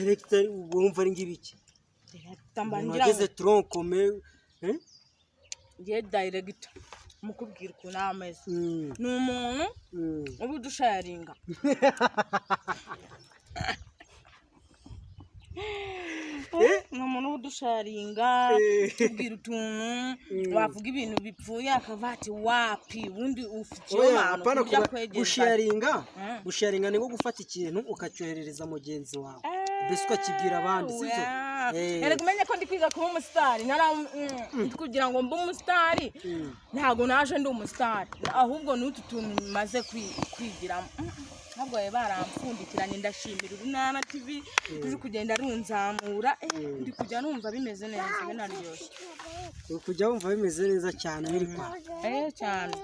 director wumva ari ngibiki tambangira ngeze tronc comme je director mukubwira ko nameze n'umuntu ubu dusharinga n'umuntu ubu dusharinga tubwira utuntu wavuga ibintu bipfuye akavati wapi ubundi ufitiye apana gusharinga ni nko gufata ikintu ukacyoherereza mugenzi wawe mbese ukakibwira abandi sivyo Erega umenye ko ndi kwiga kuba umusitari kugira ngo mbe umusitari ntago naje ndi umusitari ahubwo n'utu tuntu maze kwigiramo ntabwo barampfundikiranye ndashimira Urunana TV turi kugenda runzamura ndi kujya numva bimeze neza binaryoshye uri kujya wumva bimeze neza cyane biri kwa cyane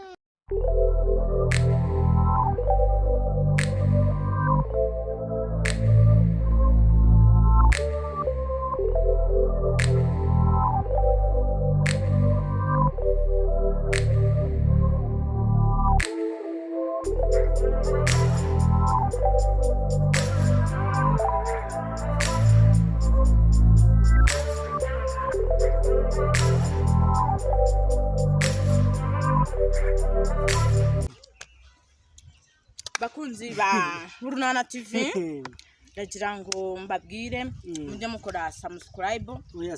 bakunzi ba Urunana TV ndagira ngo mbabwire mujye mukora subscribe oya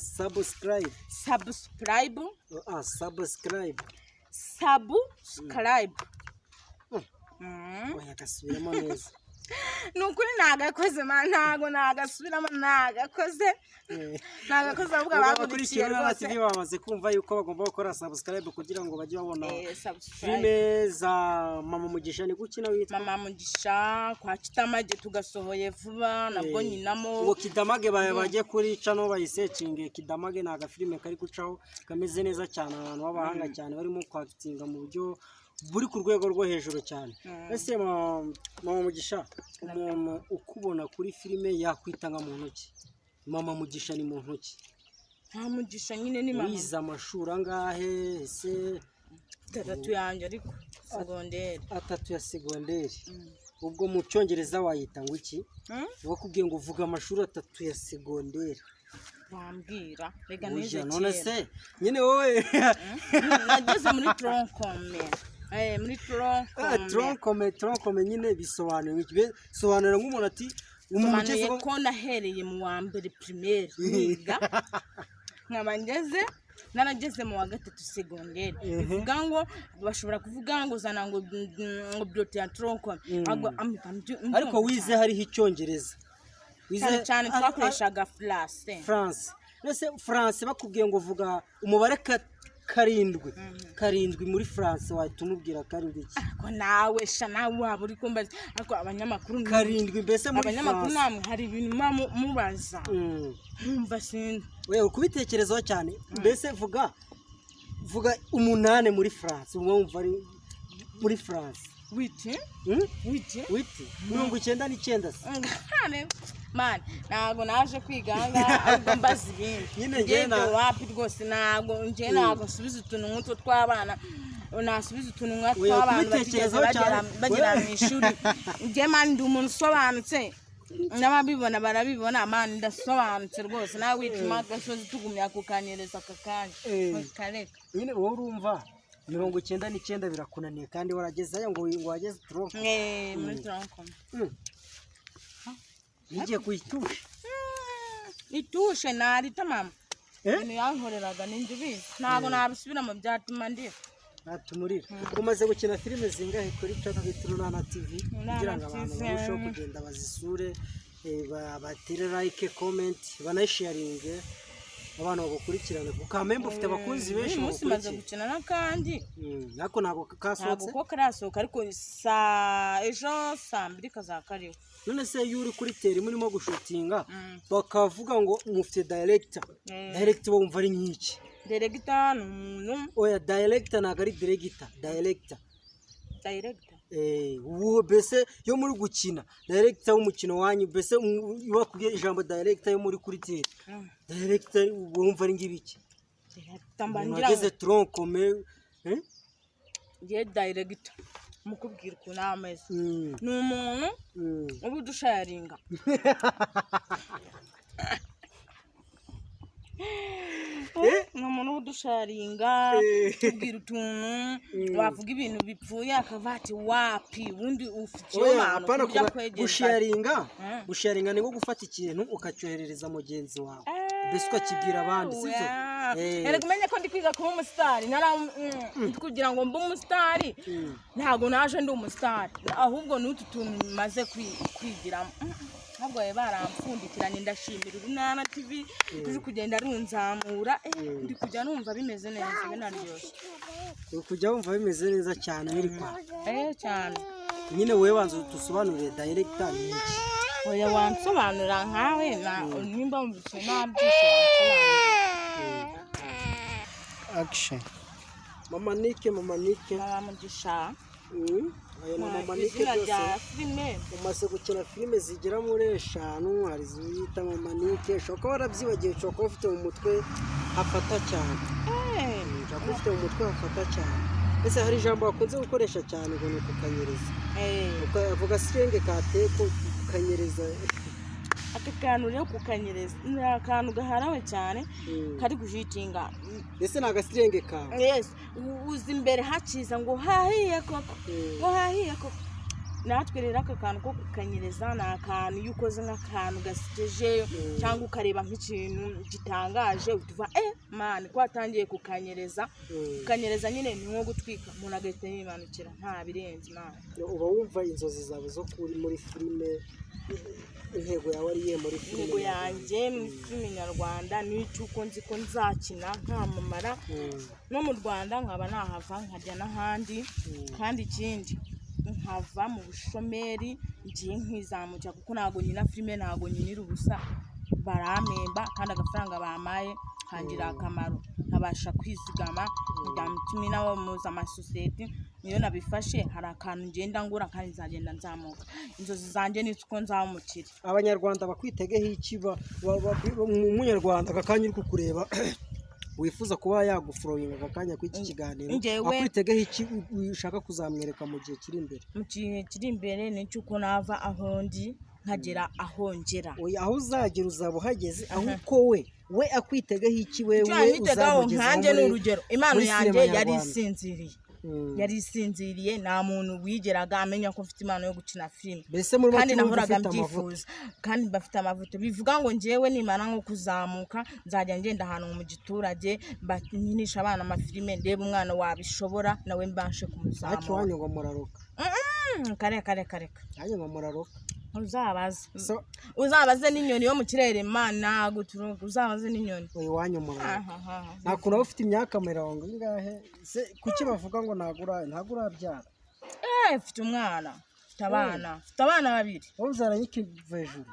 gasubiramo neza nukuri nagakoze ntago nagasubiramo nagakoze ahubwo abakurikiye Urunana TV bamaze kumva yuko bagomba gukora subscribe kugira ngo bajye babona filme za Mama Mugisha. Ni gukina witwa Mama Mugisha kwa Kitamage tugasohoye vuba nabwo nyinamo uwo Kitamage bagiye kuri channel bayisecinge. Kitamage ni agafilme kari gucaho kameze neza cyane, abantu babahanga cyane barimo kwakitinga mu buryo buri ku rwego rwo hejuru cyane. Ese Mama Mugisha umuntu ukubona kuri filme yakwitanga mu ntoki? Mama Mugisha ni mu ntoki? Nta Mugisha nyine ni mama. Wiza amashuri angahe? Ese 3 yanjye ariko segonderi. 3 ya segonderi. Ubwo mu cyongereza wayita ngo iki? Bakubwiye ngo vuga amashuri 3 ya segonderi. Wambwira rega neze none se nyine wowe nageze muri tronc comme nyine bisobanuye iki? Sobanura nk'umuntu ati umugeze ko nahereye mu wa mbere primaire niga nkaba narageze mu wa 3 segonderi. Bivuga ngo bashobora kuvuga ngo zana ngo blote ya tronc ariko wize hariho icyongereza cyane twakoreshaga France. Nese France bakubwiye ngo vuga umubare karindwi muri France wahita umubwira karindwi iki? Ariko nawe waba uri kumbaza ariko abanyamakuru karindwi mbese muri abanyamakuru namwe hari ibintu mubaza numva sinzi wewe kubitekerezaho cyane. Mbese vuga 8 muri France wumva ari muri France witi 99 man nago naje kwiganga ahubwo mbaza ibindi nyine wapi rwose nago subiza utuntu nk'utwo tw'abana nasubiza utuntu nk'atw'abana bagira mu ishuri man ndi umuntu usobanutse n'ababibona barabibona man ndasobanutse rwose nawe wituma gasozi tugumya kukanyereza akakanya kareka nyine wowe urumva 99 birakunaniye kandi waragezayo ngo wageze tronc muri tronc Nigiye kuyitusha itushe narita mama ni yankoreraga ninjibize ntago nabisubira mu byatuma ndi natumurira. Umaze gukina filime zingahe kuri channel Urunana TV kugira ngo abantu barusheho kugenda bazisure batere like comment banasharinge abantu bagukurikirana kukamembe ufite abakunzi benshi mu maze gukina nakandi nako nago kasohotse nako karasohoka ariko ejo saa 2 kazakariho. None se yuri kuri teri murimo gushutinga bakavuga ngo mufite director wumva ari nyiki? Director oya director ntago ari director uwo bese yo muri gukina director w'umukino wanyu bese bakubwiye ijambo director yo muri kuri teri director wumva ari ngibiki? Ngeze tronc comme je director mukubwira ko nameze n'umuntu ubu dusharinga musharinga tubwira utuntu wavuga ibintu bipfuye akava ati wapi ubundi ufitiye abantu kujya kwegeza gusharinga ni nko gufata ikintu ukacyoherereza mugenzi wawe mbese ukakibwira abandi sibyo rero kumenya ko ndi kwiga kuba umusitari kugira ngo mbe umusitari ntabwo naje ndi umusitari ahubwo n'utu tuntu maze kwigiramo ntabwo barampfundikiranye ndashimira Urunana TV turi kugenda runzamura ndi kujya numva bimeze neza binaryoshye kujya wumva bimeze neza cyane biri kwa cyane nyine wowe banza dusobanurire director ni iki oya wansobanura nkawe nimba mubishe nabyishe wansobanurira action mama Nike mugisha aya na mama Nike byose umaze gukina filime zigera muri 5 hari zita mama Nike shoko warabyibagiye shoko ufite mu mutwe hafata cyane shoko ufite mu mutwe hafata cyane ese hari ijambo bakunze gukoresha cyane ngo ni kukanyereza ukavuga sirenge kateko kukanyereza akantu rero kukanyereza ni akantu gaharawe cyane kari guhitinga ese naga sirenge kawe yes uzi imbere hakiza ngo hahiye koko natwe rero aka kantu ko kukanyereza ni akantu iyo ukoze nk'akantu gasigeje cyangwa ukareba nk'ikintu gitangaje utuva mani ko watangiye kukanyereza nyine ni nko gutwika umuntu agahita yimanukira nta birenze mani uba wumva inzozi zawe zo kuri muri filime intego yawe ariye muri filime intego yanjye muri filime nyarwanda n'icyo nzi ko nzakina nkamamara no mu Rwanda nkaba nahava nkajya n'ahandi kandi ikindi nkava mu bushomeri ngiye nkizamukira kuko ntago nyina filime ntago nyinira ubusa baramemba kandi agafaranga bamaye kangira akamaro nkabasha kwizigama ndamutumi nawo muza amasosiyete niyo nabifashe hari akantu ngenda ngura kandi nzagenda nzamuka inzozi zanjye nitsuko nzamukira abanyarwanda bakwitegeho ikiba umunyarwanda akakanya uri kukureba wifuza kuba yagufurowinga akakanya kw'iki kiganiro akwitegeho iki ushaka kuzamwereka mu gihe kiri imbere nicyo uko nava aho ndi nkagera aho ngera aho uzagera uzaba uhageze aho uko we akwitegeho iki wewe uzamugezaho nkanjye n'urugero impano yanjye yari isinziriye nta muntu wigeraga amenya ko mfite impano yo gukina filime kandi nahoraga mbyifuza kandi bafite amavuta bivuga ngo njyewe nimara nko kuzamuka nzajya ngenda ahantu mu giturage nkinisha abana amafilime ndebe umwana wabishobora nawe mbashe kumuzamura ati wanyu ngo muraruka kare wanyu ngo muraruka uzabaze n'inyoni yo mu kirere mana guturuka uzabaze n'inyoni oyi wanyu muraruka nakuna ufite imyaka 40 ingahe se kuki bavuga ngo ntagura byara mfite umwana mfite abana babiri uzaranye ikiva hejuru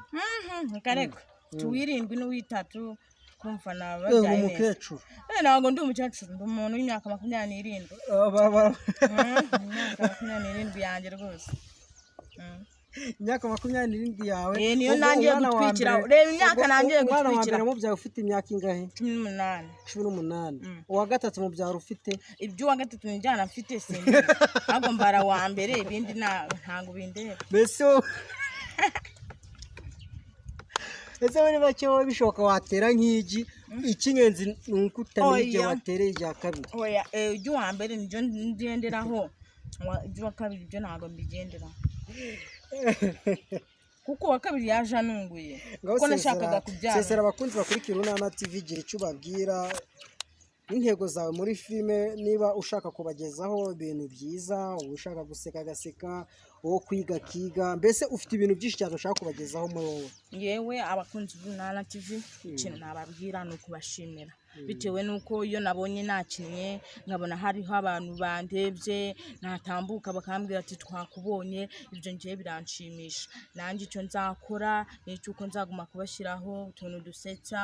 kareka tuwirindwi n'uwitatu kumva nababyaye umukecuru ntabwo ndi umukecuru ndi umuntu w'imyaka 27 27 yanjye rwose imyaka 27 yawe niyo nangiye gutwikira reba imyaka nangiye gutwikira mu byawe ufite imyaka ingahe 18 uwa gatatu mu byaro ufite ibyo uwa gatatu njyana mfite sindi ahubwo mbara wa mbere ibindi ntango bindeba mbese ese muri bake wowe bishoka watera nk'igi ikingenzi nuko utamije watereye ijya kabiri oya ibyo wa mbere nibyo ngenderaho ibyo wa kabiri byo ntago mbigenderaho kuko wa kabiri yaje anunguye kuko nashakaga kubyara sesera abakunzi bakurikira Urunana TV gira icyo babwira intego zawe muri filime niba ushaka kubagezaho ibintu byiza ushaka guseka gaseka wo kwiga kiga mbese ufite ibintu byinshi cyane ushaka kubagezaho muri wowe yewe abakunzi b'Urunana TV ikintu nababwira no kubashimira bitewe nuko iyo nabonye nakinye nkabona hariho abantu bandebye natambuka bakambwira ati twakubonye ibyo ngiye biranshimisha nanjye icyo nzakora n'icyo uko nzaguma kubashyiraho utuntu dusetsa